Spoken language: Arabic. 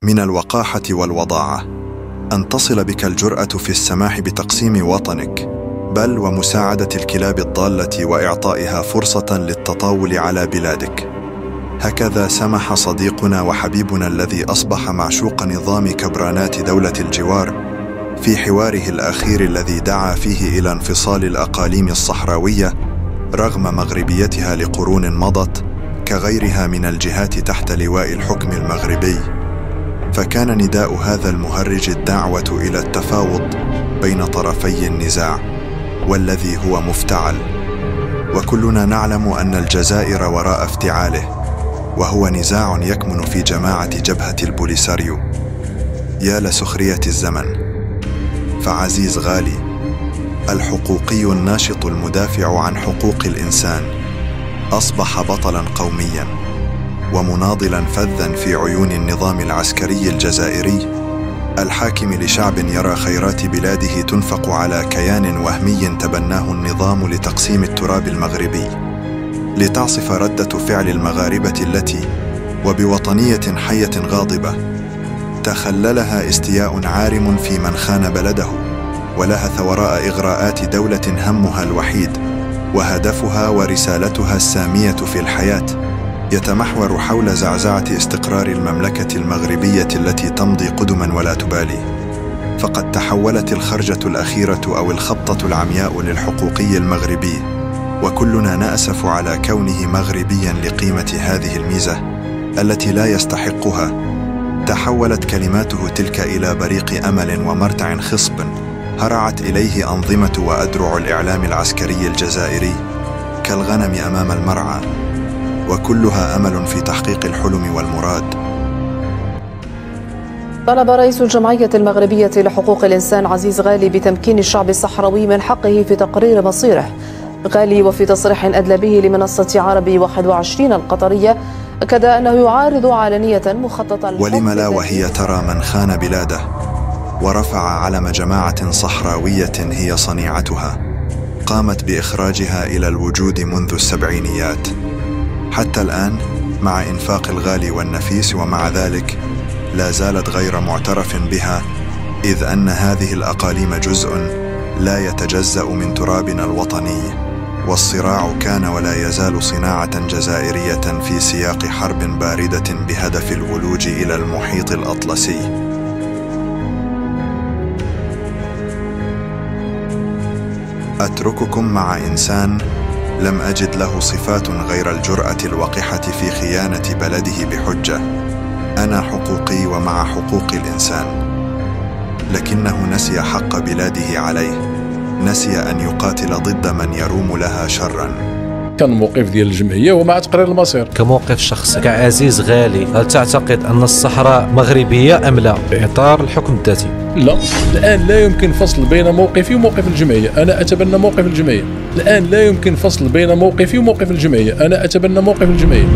من الوقاحة والوضاعة أن تصل بك الجرأة في السماح بتقسيم وطنك، بل ومساعدة الكلاب الضالة وإعطائها فرصة للتطاول على بلادك. هكذا سمح صديقنا وحبيبنا الذي أصبح معشوق نظام كبرانات دولة الجوار في حواره الأخير الذي دعا فيه إلى انفصال الأقاليم الصحراوية رغم مغربيتها لقرون مضت كغيرها من الجهات تحت لواء الحكم المغربي. فكان نداء هذا المهرج الدعوة إلى التفاوض بين طرفي النزاع، والذي هو مفتعل، وكلنا نعلم أن الجزائر وراء افتعاله، وهو نزاع يكمن في جماعة جبهة البوليساريو. يا لسخرية الزمن، فعزيز غالي الحقوقي الناشط المدافع عن حقوق الإنسان أصبح بطلاً قومياً ومناضلاً فذاً في عيون النظام العسكري الجزائري الحاكم لشعب يرى خيرات بلاده تنفق على كيان وهمي تبناه النظام لتقسيم التراب المغربي، لتعصف ردة فعل المغاربة التي وبوطنية حية غاضبة تخللها استياء عارم في من خان بلده ولهث وراء إغراءات دولة همها الوحيد وهدفها ورسالتها السامية في الحياة يتمحور حول زعزعة استقرار المملكة المغربية التي تمضي قدما ولا تبالي. فقد تحولت الخرجة الأخيرة أو الخبطة العمياء للحقوقي المغربي، وكلنا نأسف على كونه مغربيا لقيمة هذه الميزة التي لا يستحقها. تحولت كلماته تلك إلى بريق أمل ومرتع خصب هرعت إليه أنظمة وأدرع الإعلام العسكري الجزائري كالغنم أمام المرعى، وكلها أمل في تحقيق الحلم والمراد. طلب رئيس الجمعية المغربية لحقوق الإنسان عزيز غالي بتمكين الشعب الصحراوي من حقه في تقرير مصيره. غالي وفي تصريح أدلى به لمنصة عربي 21 القطرية أكد أنه يعارض علنية مخططا ولم لا وهي ترى من خان بلاده ورفع علم جماعة صحراوية هي صنيعتها قامت بإخراجها إلى الوجود منذ السبعينيات حتى الآن مع إنفاق الغالي والنفيس، ومع ذلك لا زالت غير معترف بها، إذ أن هذه الأقاليم جزء لا يتجزأ من ترابنا الوطني، والصراع كان ولا يزال صناعة جزائرية في سياق حرب باردة بهدف الولوج إلى المحيط الأطلسي. أترككم مع إنسان لم أجد له صفات غير الجرأة الوقحة في خيانة بلده بحجة أنا حقوقي ومع حقوق الإنسان، لكنه نسي حق بلاده عليه، نسي أن يقاتل ضد من يروم لها شرا. كان موقف ديال الجمعية ومع تقرير المصير. كموقف شخصي كعزيز غالي، هل تعتقد أن الصحراء مغربية أم لا بإطار الحكم الذاتي؟ لا، الآن لا يمكن فصل بين موقفي وموقف الجمعية. أنا أتبنى موقف الجمعية. الآن لا يمكن فصل بين موقفي وموقف الجمعية. أنا أتبنى موقف الجمعية.